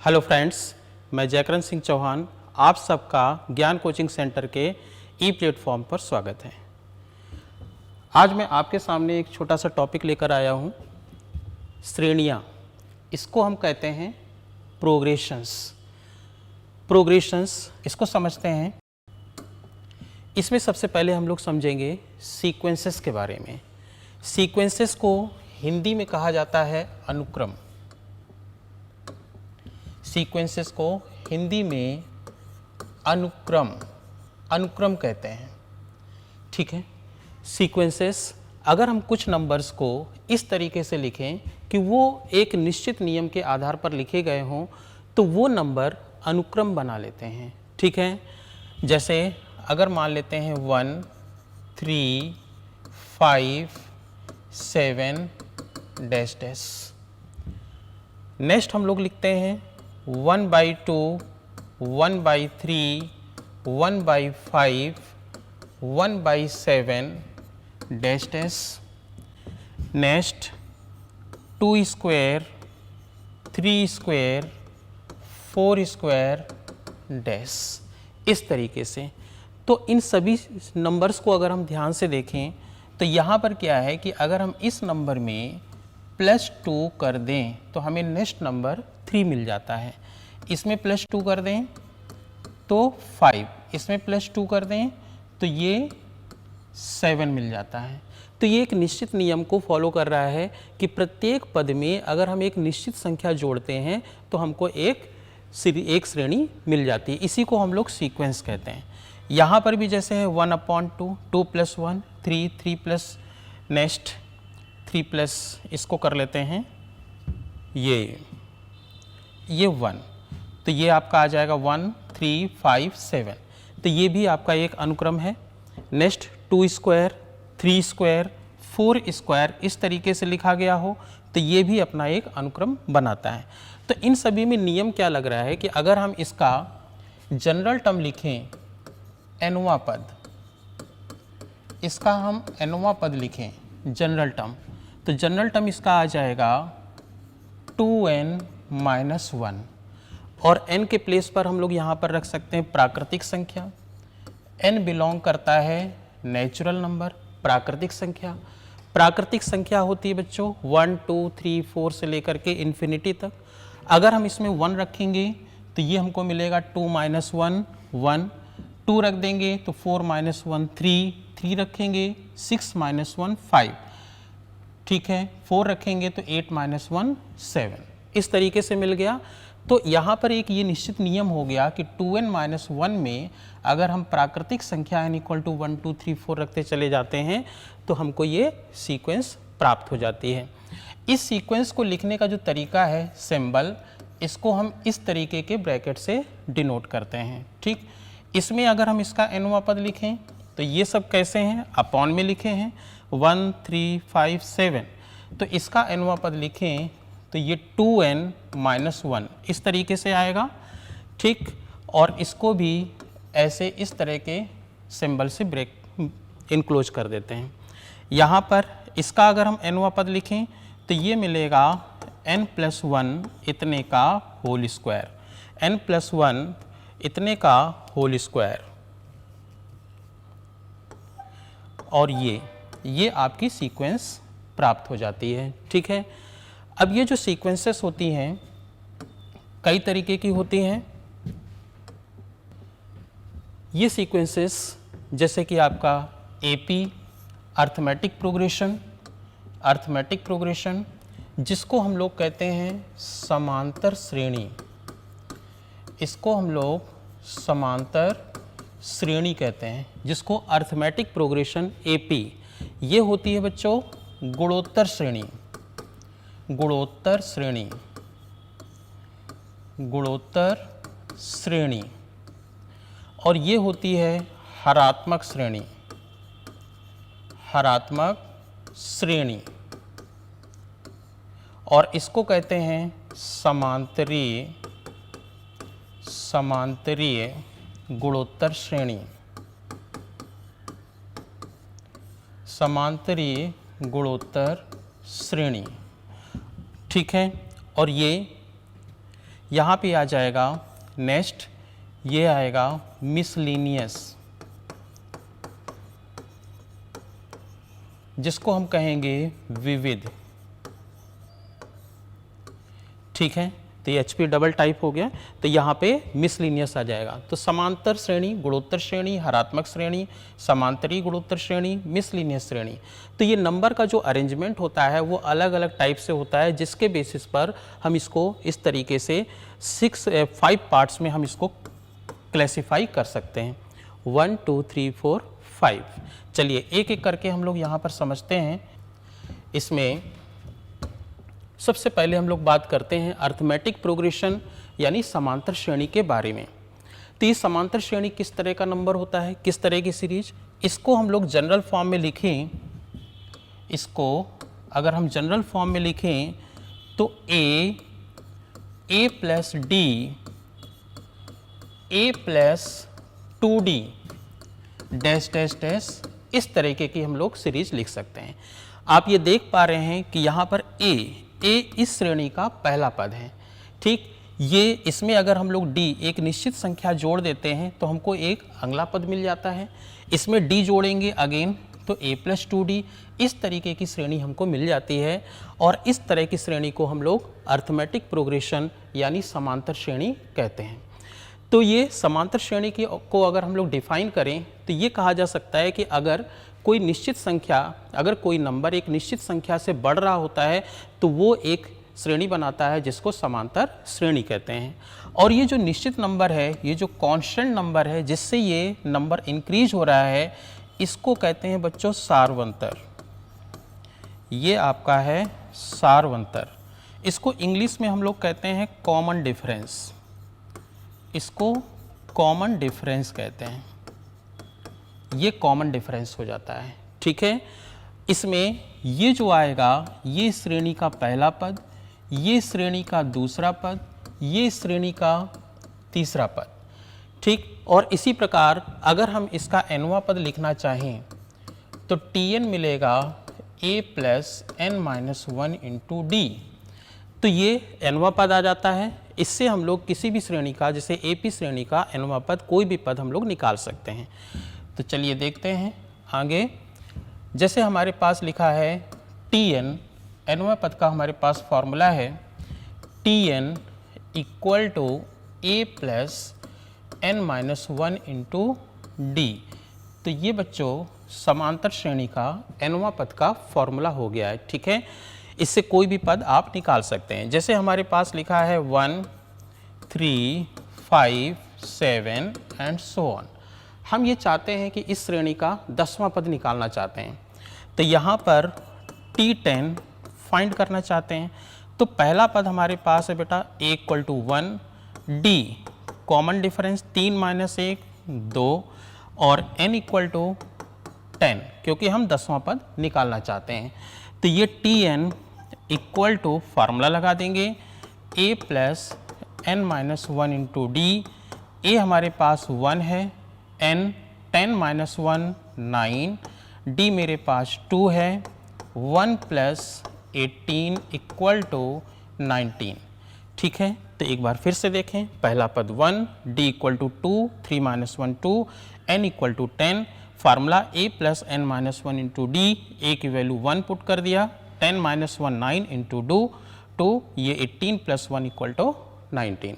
Hello friends, मैं जयकरण सिंह चौहान आप सबका ज्ञान कोचिंग सेंटर के ई प्लेटफॉर्म पर स्वागत है। आज मैं आपके सामने एक छोटा सा टॉपिक लेकर आया हूँ, श्रेणियाँ। इसको हम कहते हैं प्रोग्रेशंस। प्रोग्रेशंस इसको समझते हैं। इसमें सबसे पहले हम लोग समझेंगे सीक्वेंसेस के बारे में। सीक्वेंसेस को हिंदी में कहा जाता है अनुक्रम। सीक्वेंसेस को हिंदी में अनुक्रम कहते हैं। ठीक है। सीक्वेंसेस अगर हम कुछ नंबर्स को इस तरीके से लिखें कि वो एक निश्चित नियम के आधार पर लिखे गए हों तो वो नंबर अनुक्रम बना लेते हैं। ठीक है। जैसे अगर मान लेते हैं 1 3 5 7 डैश डैश। नेक्स्ट हम लोग लिखते हैं 1/2 1/3 1/5 1/7 dash dash. Next 2 square 3 square 4 square dash. इस तरीके से तो इन सभी नंबर्स को अगर हम ध्यान से देखें तो यहाँ पर क्या है कि अगर हम इस नंबर में +2 कर दें तो हमें नेक्स्ट नंबर 3 मिल जाता है। इसमें +2 कर दें तो 5, इसमें +2 कर दें तो ये 7 मिल जाता है। तो ये एक निश्चित नियम को फॉलो कर रहा है कि प्रत्येक पद में अगर हम एक निश्चित संख्या जोड़ते हैं तो हमको एक श्रेणी मिल जाती है। इसी को हम लोग सीक्वेंस कहते हैं। यहाँ पर भी जैसे है 1/2 2 + 1 3 3 नेक्स्ट 3 इसको कर लेते हैं ये 1, तो ये आपका आ जाएगा 1 3 5 7। तो ये भी आपका एक अनुक्रम है। नेक्स्ट 2 स्क्वायर 3 स्क्वायर 4 स्क्वायर इस तरीके से लिखा गया हो तो ये भी अपना एक अनुक्रम बनाता है। तो इन सभी में नियम क्या लग रहा है कि अगर हम इसका जनरल टर्म लिखें nवां पद, इसका हम nवां पद लिखें जनरल टर्म, तो जनरल टर्म इसका आ जाएगा 2n-1 और n के प्लेस पर हम लोग यहाँ पर रख सकते हैं प्राकृतिक संख्या। n बिलोंग करता है नेचुरल नंबर, प्राकृतिक संख्या। प्राकृतिक संख्या होती है बच्चों 1 2 3 4 से लेकर के इन्फिनिटी तक। अगर हम इसमें 1 रखेंगे तो ये हमको मिलेगा 2 - 1 1, 2 रख देंगे तो 4 - 1 3, 3 रखेंगे 6 - 1 5। ठीक है। 4 रखेंगे तो 8 - 1 7। इस तरीके से मिल गया। तो यहाँ पर एक ये निश्चित नियम हो गया कि 2n-1 में अगर हम प्राकृतिक संख्या n = 1 2 3 4 रखते चले जाते हैं तो हमको ये सीक्वेंस प्राप्त हो जाती है। इस सीक्वेंस को लिखने का जो तरीका है सिंबल, इसको हम इस तरीके के ब्रैकेट से डिनोट करते हैं। ठीक। इसमें अगर हम इसका nवां पद लिखें तो ये सब कैसे हैं, अपॉन में लिखे हैं 1 3 5 7। तो इसका nवां पद लिखें तो ये 2n-1 इस तरीके से आएगा। ठीक। और इसको भी ऐसे इस तरह के सिंबल से ब्रेक इनक्लोज कर देते हैं। यहाँ पर इसका अगर हम nवां पद लिखें तो ये मिलेगा n+1 इतने का होल स्क्वायर, n+1 इतने का होल स्क्वायर। और ये आपकी सीक्वेंस प्राप्त हो जाती है। ठीक है। अब ये जो सीक्वेंसेस होती हैं कई तरीके की होती हैं। ये सीक्वेंसेस जैसे कि आपका एपी अर्थमेटिक प्रोग्रेशन जिसको हम लोग कहते हैं समांतर श्रेणी, इसको हम लोग समांतर श्रेणी कहते हैं, जिसको अर्थमेटिक प्रोग्रेशन एपी। ये होती है बच्चों गुणोत्तर श्रेणी। और ये होती है हरात्मक श्रेणी। और इसको कहते हैं समांतरीय गुणोत्तर श्रेणी। समांतरीय गुणोत्तर श्रेणी। ठीक है। और यहाँ पे आ जाएगा नेक्स्ट, ये आएगा मिसलिनियस, जिसको हम कहेंगे विविध। ठीक है, तो ये HP डबल टाइप हो गया, तो यहाँ पे मिसलिनियस आ जाएगा। तो समांतर श्रेणी, गुणोत्तर श्रेणी, हरात्मक श्रेणी, समांतरी गुणोत्तर श्रेणी, मिसलिनियस श्रेणी। तो ये नंबर का जो अरेंजमेंट होता है वो अलग अलग टाइप से होता है, जिसके बेसिस पर हम इसको इस तरीके से 5 पार्ट्स में हम इसको क्लासिफाई कर सकते हैं, 1 2 3 4 5। चलिए एक एक करके हम लोग यहाँ पर समझते हैं। इसमें सबसे पहले हम लोग बात करते हैं अर्थमेटिक प्रोग्रेशन यानी समांतर श्रेणी के बारे में। तो ये समांतर श्रेणी किस तरह का नंबर होता है, किस तरह की सीरीज, इसको हम लोग जनरल फॉर्म में लिखें, इसको अगर हम जनरल फॉर्म में लिखें तो a plus D, a plus 2d dash dash dash, इस तरीके की हम लोग सीरीज लिख सकते हैं। आप ये देख पा रहे हैं कि यहाँ पर a इस श्रेणी का पहला पद है। ठीक, ये इसमें अगर हम लोग d एक निश्चित संख्या जोड़ देते हैं तो हमको एक अगला पद मिल जाता है, इसमें d जोड़ेंगे अगेन तो a प्लस 2d, इस तरीके की श्रेणी हमको मिल जाती है। और इस तरह की श्रेणी को हम लोग अर्थमेटिक प्रोग्रेशन यानी समांतर श्रेणी कहते हैं। तो ये समांतर श्रेणी को अगर हम लोग डिफाइन करें तो ये कहा जा सकता है कि अगर कोई निश्चित संख्या, अगर कोई नंबर एक निश्चित संख्या से बढ़ रहा होता है तो वो एक श्रेणी बनाता है जिसको समांतर श्रेणी कहते हैं। और ये जो निश्चित नंबर है, ये जो कांस्टेंट नंबर है जिससे ये नंबर इंक्रीज हो रहा है, इसको कहते हैं बच्चों सारवंतर। ये आपका है सारवंतर। इसको इंग्लिश में हम लोग कहते हैं कॉमन डिफरेंस, इसको कॉमन डिफरेंस कहते हैं। ये कॉमन डिफरेंस हो जाता है। ठीक है, इसमें ये जो आएगा, ये श्रेणी का पहला पद, ये श्रेणी का दूसरा पद, ये श्रेणी का तीसरा पद। ठीक, और इसी प्रकार अगर हम इसका nवां पद लिखना चाहें तो Tn मिलेगा a plus n minus 1 into D. तो ये nवां पद आ जाता है। इससे हम लोग किसी भी श्रेणी का, जैसे AP श्रेणी का nवां पद, कोई भी पद हम लोग निकाल सकते हैं। तो चलिए देखते हैं आगे। जैसे हमारे पास लिखा है Tn, nवां पद का हमारे पास फॉर्मूला है Tn equal to a plus n minus 1 into D. तो ये बच्चों समांतर श्रेणी का nवां पद का फॉर्मूला हो गया है। ठीक है, इससे कोई भी पद आप निकाल सकते हैं। जैसे हमारे पास लिखा है 1 3 5 7 एंड सो ऑन। हम ये चाहते हैं कि इस श्रेणी का 10वां पद निकालना चाहते हैं, तो यहाँ पर T10 फाइंड करना चाहते हैं। तो पहला पद हमारे पास है बेटा a equal to 1, d common difference 3 minus 1 2, और n इक्वल टू 10, क्योंकि हम 10वां पद निकालना चाहते हैं। तो ये Tn इक्वल टू फार्मूला लगा देंगे a plus n minus 1 into D. a हमारे पास 1 है, n 10 माइनस 1 9, d मेरे पास 2 है, 1 प्लस 18 इक्वल टू 19। ठीक है, तो एक बार फिर से देखें। पहला पद 1, d equal to 2, 3 minus 1 2, n equal to 10, formula a plus n minus 1 into D. a की वैल्यू 1 पुट कर दिया, 10 माइनस 1 9 इंटू 2, ये 18 प्लस 1 इक्वल टू 19।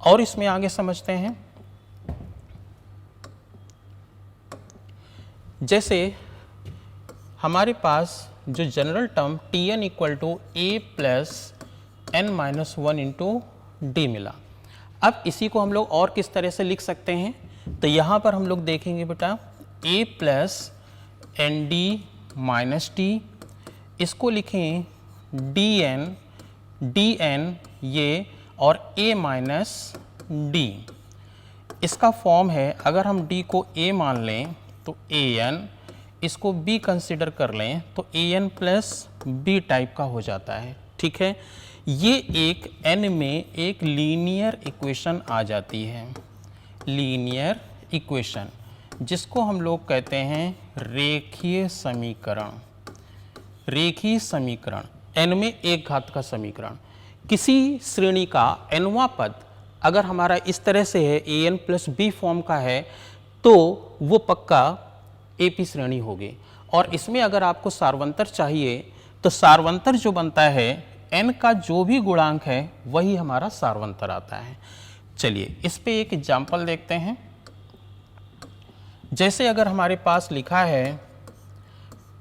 और इसमें आगे समझते हैं। जैसे हमारे पास जो general term Tn equal to a plus n minus 1 into D मिला। अब इसी को हम लोग और किस तरह से लिख सकते हैं, तो यहाँ पर हम लोग देखेंगे बेटा a plus N D minus T, इसको लिखें dn ये, और a माइनस डी। इसका फॉर्म है, अगर हम d को a मान लें तो an, इसको b कंसिडर कर लें तो an प्लस b टाइप का हो जाता है। ठीक है, ये एक n में एक लीनियर इक्वेशन आ जाती है, लीनियर इक्वेशन, जिसको हम लोग कहते हैं रेखीय समीकरण। रेखीय समीकरण n में एक घात का समीकरण। किसी श्रेणी का nवां पद अगर हमारा इस तरह से है an प्लस बी फॉर्म का है तो वो पक्का AP श्रेणी होगी। और इसमें अगर आपको सार्वंतर चाहिए तो सार्वंतर जो बनता है n का जो भी गुणांक है वही हमारा सार्वंतर आता है। चलिए इस पे एक एग्जाम्पल देखते हैं। जैसे अगर हमारे पास लिखा है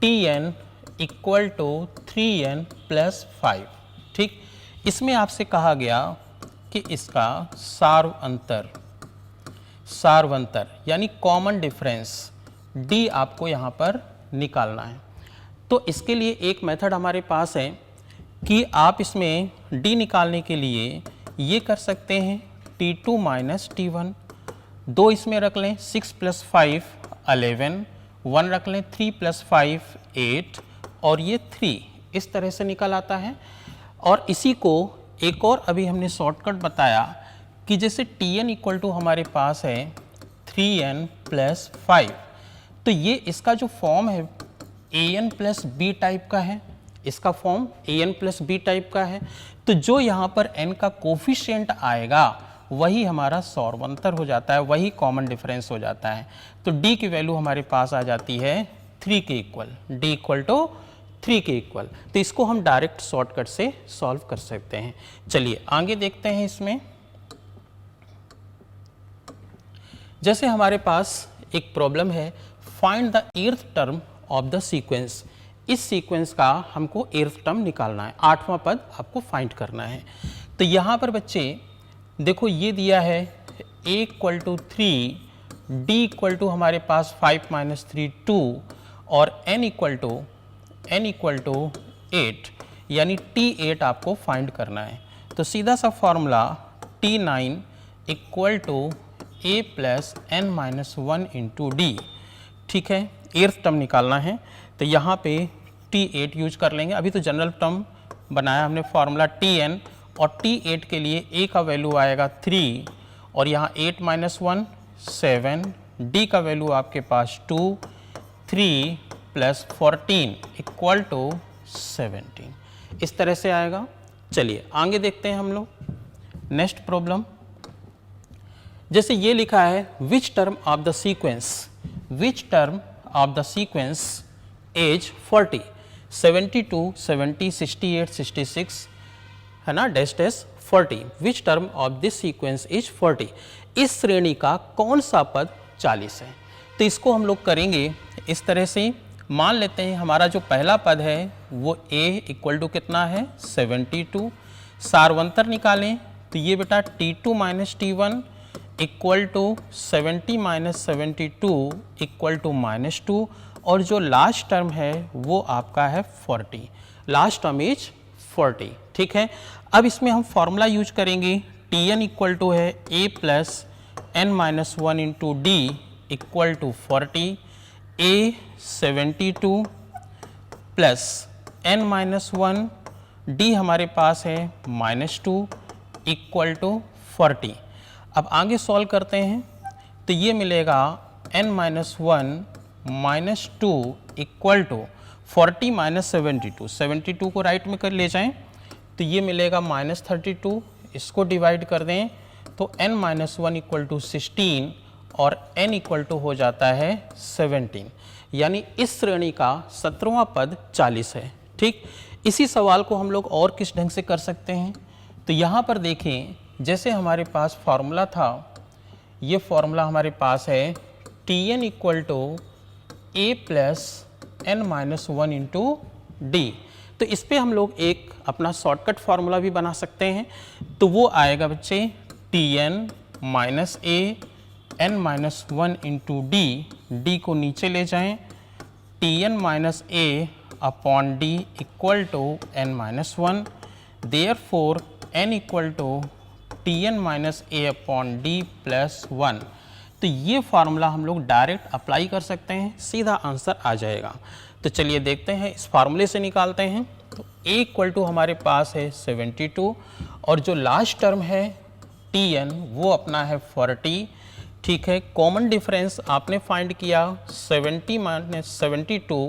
Tn equal to 3n plus 5, ठीक, इसमें आपसे कहा गया कि इसका सार्वंतर यानी कॉमन डिफरेंस D आपको यहाँ पर निकालना है। तो इसके लिए एक मेथड हमारे पास है कि आप इसमें D निकालने के लिए ये कर सकते हैं T2 माइनस T1, 2 इसमें रख लें, 6 प्लस 5 11, 1 रख लें, 3 प्लस 5 8 और ये 3 इस तरह से निकल आता है। और इसी को एक और अभी हमने शॉर्टकट बताया कि जैसे Tn इक्वल टू हमारे पास है 3n प्लस 5, तो ये इसका जो फॉर्म है an प्लस बी टाइप का है, इसका form an plus B type का है। तो जो यहाँ पर n का कोफिशिएंट आएगा वही हमारा सार्वंतर हो जाता है, वही कॉमन डिफरेंस हो जाता है। तो D की वैल्यू हमारे पास आ जाती है 3 के इक्वल, D इक्वल टू 3 के इक्वल। तो इसको हम डायरेक्ट शॉर्टकट से सॉल्व कर सकते हैं। चलिए आगे देखते हैं। इसमें जैसे हमारे पास एक प्रॉब्लम है, find the nth term of the sequence. इस सीक्वेंस का हमको एर्थ टर्म निकालना है, 8वां पद आपको फाइंड करना है। तो यहाँ पर बच्चे देखो ये दिया है a equal to 3, D equal to हमारे पास 5 माइनस 3 2 और n इक्वल टू 8, यानी T8 आपको फाइंड करना है। तो सीधा सा formula T9 equal to a plus n minus 1 into D, ठीक है, एर्थ टर्म निकालना है। तो यहाँ पे T8 यूज कर लेंगे। अभी तो जनरल टर्म बनाया हमने फॉर्मूला Tn, और T8 के लिए a का वैल्यू आएगा 3 और यहाँ 8 माइनस 1 7, D का वैल्यू आपके पास 2, 3 प्लस 14 इक्वल टू 17, इस तरह से आएगा। चलिए आगे देखते हैं हम लोग नेक्स्ट प्रॉब्लम। जैसे ये लिखा है which term of the sequence is 40 72 70 68 66 है ना, dash 40, which term of this sequence is 40। इस श्रेणी का कौन सा पद 40 है। तो इसको हम लोग करेंगे इस तरह से। मान लेते हैं हमारा जो पहला पद है वो a इक्वल टू कितना है 72, सार्वंतर निकालें तो ये बेटा T2 minus T1 equal to 70 minus 72 equal to -2, और जो लास्ट टर्म है वो आपका है 40, लास्ट टर्म इज 40, ठीक है। अब इसमें हम फॉर्मूला यूज करेंगे, Tn इक्वल टू है a plus n minus 1 into D equal to 40, a 72 plus n minus 1, d हमारे पास है -2 इक्वल टू 40। अब आगे सॉल्व करते हैं तो ये मिलेगा n minus 1 minus 2 equal to 40 minus 72, 72 को राइट में कर ले जाएं तो ये मिलेगा -32, इसको डिवाइड कर दें तो n माइनस 1 इक्वल टू 16 और n इक्वल टू हो जाता है 17, यानी इस श्रेणी का 17वां पद 40 है, ठीक। इसी सवाल को हम लोग और किस ढंग से कर सकते हैं, तो यहाँ पर देखें जैसे हमारे पास फॉर्मूला था, ये फॉर्मूला हमारे पास है Tn equal to a plus n minus 1 into D. तो इस पे हम लोग एक अपना शॉर्टकट फार्मूला भी बना सकते हैं। तो वो आएगा बच्चे Tn minus a n minus 1 into D को नीचे ले जाएं, Tn minus a upon D equal to n minus 1, therefore n equal to Tn minus a upon D plus 1। तो ये फार्मूला हम लोग डायरेक्ट अप्लाई कर सकते हैं, सीधा आंसर आ जाएगा। तो चलिए देखते हैं, इस फार्मूले से निकालते हैं। तो a इक्वल टू हमारे पास है 72 और जो लास्ट टर्म है Tn वो अपना है 40, ठीक है। कॉमन डिफरेंस आपने फाइंड किया 70 माइनस 72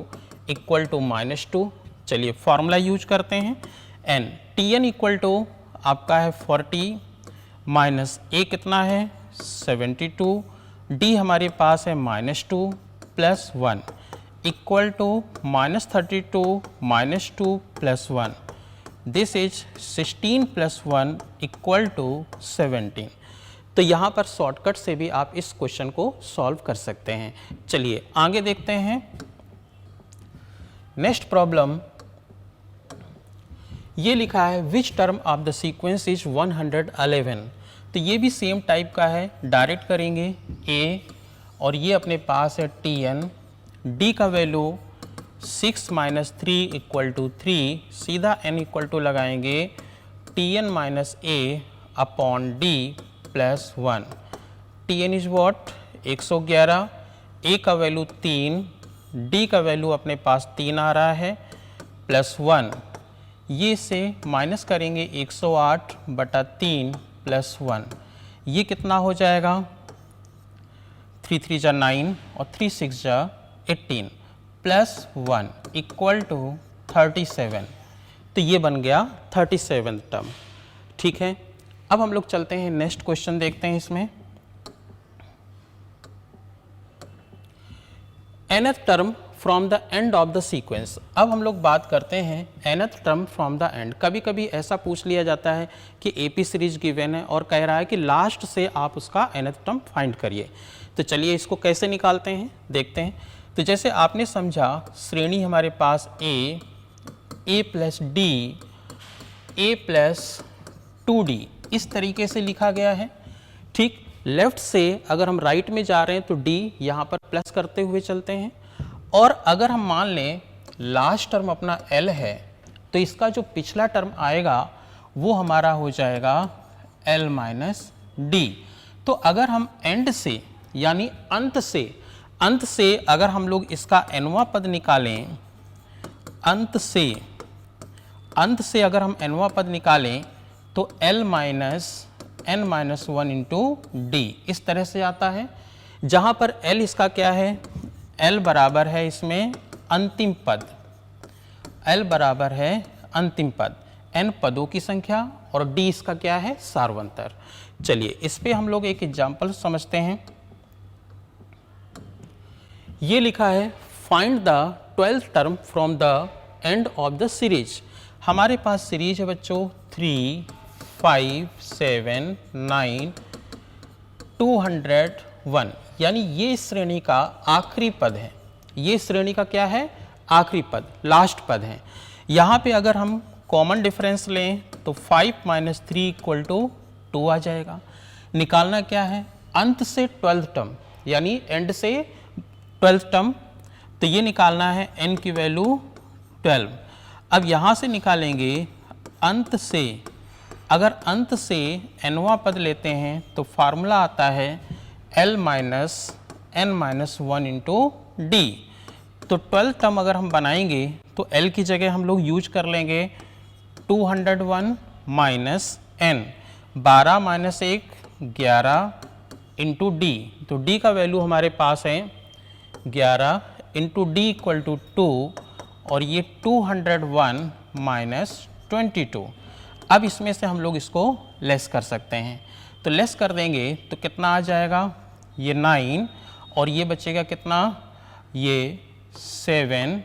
इक्वल टू -2। चलिए फार्मूला यूज करते हैं, n Tn इक्वल टू आपका है 40 माइनस ए कितना है 72, डी हमारे पास है -2 plus 1 equal to -32 -2 plus 1, this is 16 plus 1 equal to 17। तो यहाँ पर शॉर्टकट से भी आप इस क्वेश्चन को सॉल्व कर सकते हैं। चलिए आगे देखते हैं। नेक्स्ट प्रॉब्लम ये लिखा है which term of the sequence is 111। तो ये भी सेम टाइप का है, डायरेक्ट करेंगे a और ये अपने पास है tn, d का वैल्यू 6 माइनस 3 इक्वल टू 3, सीधा n इक्वल टू लगाएंगे tn minus a upon d plus 1, tn is what 111, a का वैल्यू 3, d का वैल्यू अपने पास 3 आ रहा है प्लस 1, ये से माइनस करेंगे 108 बटा 3 प्लस 1, ये कितना हो जाएगा 3 3 जा 9 और 3 6 जा 18 प्लस 1 इक्वल टू 37। तो ये बन गया 37 टर्म। ठीक है, अब हम लोग चलते हैं नेक्स्ट क्वेश्चन देखते हैं। इसमें nth term from the end of the sequence. अब हम लोग बात करते हैं nth term from the end. कभी कभी ऐसा पूछ लिया जाता है कि AP सीरीज गिवन है और कह रहा है कि लास्ट से आप उसका nth टर्म फाइंड करिए। तो चलिए इसको कैसे निकालते हैं देखते हैं। तो जैसे आपने समझा श्रेणी हमारे पास a plus d, a plus 2d इस तरीके से लिखा गया है। ठीक, लेफ्ट से अगर हम राइट में जा रहे हैं तो d यहाँ पर प्लस करते हुए चलते हैं, और अगर हम मान लें लास्ट टर्म अपना L है तो इसका जो पिछला टर्म आएगा वो हमारा हो जाएगा L माइनस डी। तो अगर हम एंड से यानी अंत से अगर हम लोग इसका nवां पद निकालें, अंत से अगर हम nवां पद निकालें तो L minus n minus 1 into D इस तरह से आता है, जहाँ पर L इसका क्या है, L बराबर है इसमें अंतिम पद, L बराबर है अंतिम पद, n पदों की संख्या और d इसका क्या है सार्वंतर। चलिए इस पे हम लोग एक एग्जांपल समझते हैं। ये लिखा है find the 12th term from the end of the series. हमारे पास सीरीज है बच्चों 3, 5, 7, 9, 201, यानी ये श्रेणी का आखिरी पद है। ये श्रेणी का क्या है आखिरी पद, लास्ट पद है। यहाँ पे अगर हम कॉमन डिफरेंस लें तो 5 माइनस 3 इक्वल टू 2 आ जाएगा। निकालना क्या है अंत से 12th टर्म यानी एंड से 12th टर्म, तो ये निकालना है n की वैल्यू 12। अब यहाँ से निकालेंगे अंत से, अगर अंत से nवां पद लेते हैं तो फार्मूला आता है L minus n minus 1 into D. तो 12th टर्म अगर हम बनाएंगे तो L की जगह हम लोग यूज कर लेंगे 201 minus n, 12 minus 1 11 into D. तो d का वैल्यू हमारे पास है 11 इंटू डी इक्वल टू 2 और ये 201 माइनस 22। अब इसमें से हम लोग इसको लेस कर सकते हैं, तो लेस कर देंगे तो कितना आ जाएगा, ये 9 और ये बचेगा कितना, ये 7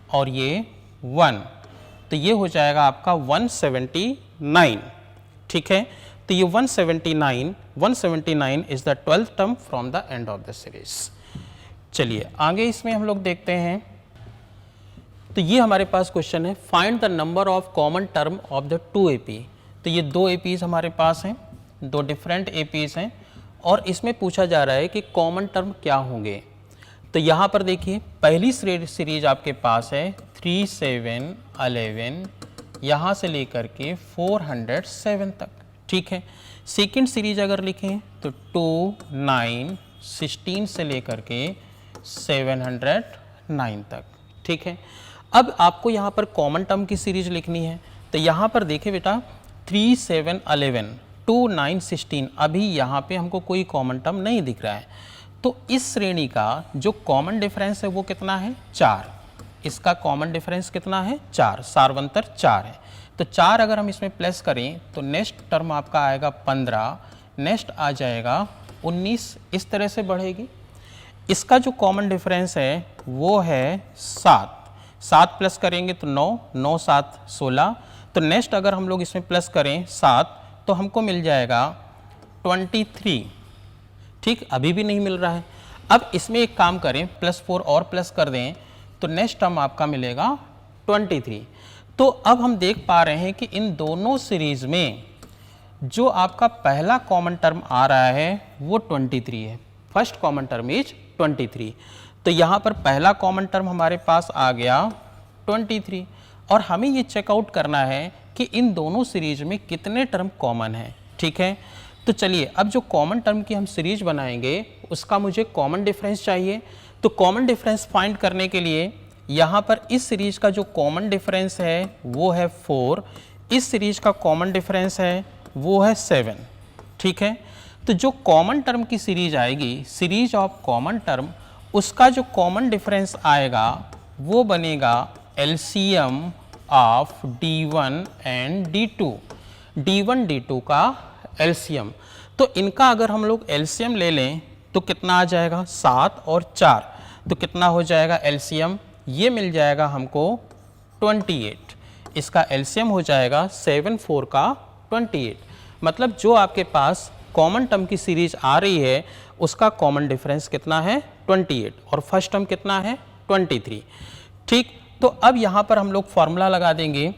और ये 1, तो ये हो जाएगा आपका 179। ठीक है, तो ये 179 is the 12th term from the end of the series. चलिए आगे इसमें हम लोग देखते हैं। तो ये हमारे पास क्वेश्चन है find the number of common term of the 2 AP। तो ये 2 APs हमारे पास हैं, 2 डिफरेंट APs हैं और इसमें पूछा जा रहा है कि कॉमन टर्म क्या होंगे। तो यहाँ पर देखिए पहली सीरीज आपके पास है 3, 7, 11, यहाँ से लेकर के 407 तक। ठीक है, सेकेंड सीरीज अगर लिखें तो 2, 9, 16 से लेकर के 709 तक। ठीक है, अब आपको यहाँ पर कॉमन टर्म की सीरीज लिखनी है। तो यहाँ पर देखिए बेटा 3, 7, 11, 2, 9, 16, अभी यहाँ पे हमको कोई कॉमन टर्म नहीं दिख रहा है। तो इस श्रेणी का जो कॉमन डिफरेंस है वो कितना है 4। इसका कॉमन डिफरेंस कितना है 4, सार्वंतर 4 है। तो 4 अगर हम इसमें प्लस करें तो नेक्स्ट टर्म आपका आएगा 15, नेक्स्ट आ जाएगा 19, इस तरह से बढ़ेगी। इसका जो कॉमन डिफरेंस है वो है 7, 7 प्लस करेंगे तो 9, 9 7 16, तो नेक्स्ट अगर हम लोग इसमें प्लस करें 7 तो हमको मिल जाएगा 23। ठीक, अभी भी नहीं मिल रहा है। अब इसमें एक काम करें, +4 और प्लस कर दें तो नेक्स्ट टर्म आपका मिलेगा 23। तो अब हम देख पा रहे हैं कि इन दोनों सीरीज में जो आपका पहला कॉमन टर्म आ रहा है वो 23 है। First common term is 23। तो यहाँ पर पहला कॉमन टर्म हमारे पास आ गया 23 और हमें ये चेकआउट करना है कि इन दोनों सीरीज में कितने टर्म कॉमन हैं। ठीक है, तो चलिए अब जो कॉमन टर्म की हम सीरीज बनाएंगे उसका मुझे कॉमन डिफरेंस चाहिए। तो कॉमन डिफरेंस फाइंड करने के लिए यहाँ पर इस सीरीज का जो कॉमन डिफरेंस है वो है 4, इस सीरीज का कॉमन डिफरेंस है वो है 7। ठीक है, तो जो कॉमन टर्म की सीरीज आएगी, सीरीज ऑफ कॉमन टर्म, उसका जो कॉमन डिफरेंस आएगा वो बनेगा LCM of D1 and D2, D1 D2 का एलसीएम। तो इनका अगर हम लोग एलसीएम ले लें तो कितना आ जाएगा, 7 और 4, तो कितना हो जाएगा एलसीएम, ये मिल जाएगा हमको 28। इसका एलसीएम हो जाएगा 7 4 का 28। मतलब जो आपके पास कॉमन टर्म की सीरीज आ रही है उसका कॉमन डिफरेंस कितना है 28 और फर्स्ट टर्म कितना है 23। ठीक, तो अब यहाँ पर हम लोग फॉर्मूला लगा देंगे।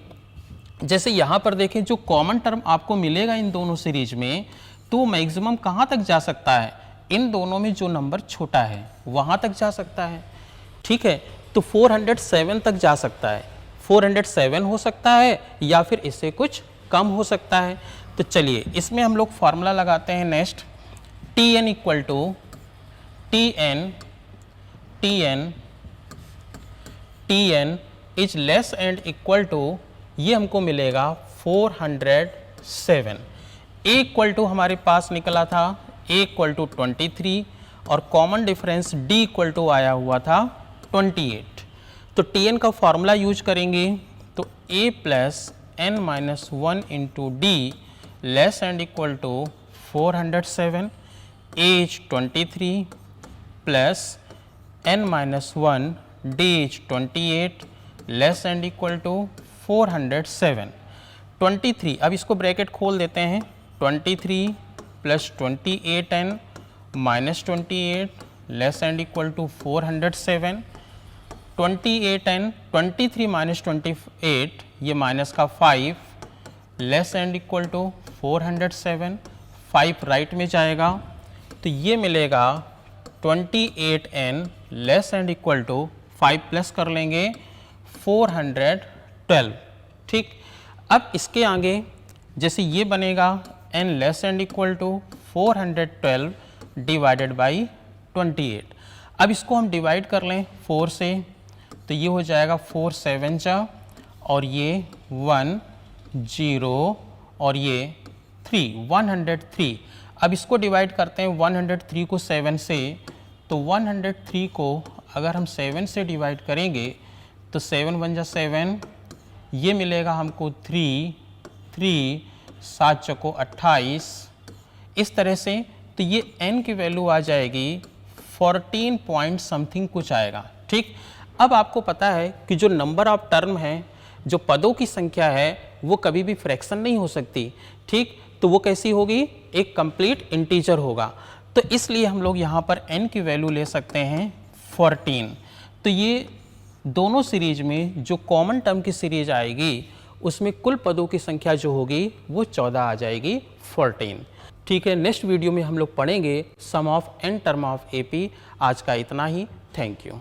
जैसे यहाँ पर देखें जो कॉमन टर्म आपको मिलेगा इन दोनों सीरीज में, तो मैक्सिमम कहाँ तक जा सकता है, इन दोनों में जो नंबर छोटा है वहाँ तक जा सकता है। ठीक है, तो 407 तक जा सकता है, 407 हो सकता है या फिर इससे कुछ कम हो सकता है। तो चलिए इसमें हम लोग फार्मूला लगाते हैं next, Tn equal to Tn is less and equal to, ये हमको मिलेगा 407। A इक्वल टू हमारे पास निकला था A इक्वल टू 23 और common difference D equal to आया हुआ था 28। तो Tn का फॉर्मूला यूज करेंगे तो A plus n minus 1 into D less and equal to 407, A is 23 plus n minus 1 D is 28 less and equal to 407। 23, अब इसको ब्रैकेट खोल देते हैं, 23 plus 28n minus 28 less and equal to 407। 28n 23 minus 28, ये minus का 5 less and equal to 407, 5 right में जाएगा तो ये मिलेगा 28n less and equal to 5 plus कर लेंगे 412। ठीक, अब इसके आगे जैसे ये बनेगा n less and equal to 412 divided by 28। अब इसको हम डिवाइड कर लें 4 से तो ये हो जाएगा 4 7 जा और ये 1 0 और ये 3, 103। अब इसको डिवाइड करते हैं 103 को 7 से, तो 103 को अगर हम 7 से डिवाइड करेंगे तो 7 1 जा 7, ये मिलेगा हमको 3 3, 7 चौको 28, इस तरह से। तो ये n की वैल्यू आ जाएगी 14 पॉइंट समथिंग कुछ आएगा। ठीक, अब आपको पता है कि जो नंबर ऑफ टर्म है, जो पदों की संख्या है, वो कभी भी फ्रैक्शन नहीं हो सकती। ठीक, तो वो कैसी होगी, एक कंप्लीट इंटीजर होगा। तो इसलिए हम लोग यहाँ पर n की वैल्यू ले सकते हैं 14। तो ये दोनों सीरीज में जो कॉमन टर्म की सीरीज आएगी उसमें कुल पदों की संख्या जो होगी वो 14 आ जाएगी, 14। ठीक है, नेक्स्ट वीडियो में हम लोग पढ़ेंगे sum of n term of AP। आज का इतना ही, थैंक यू।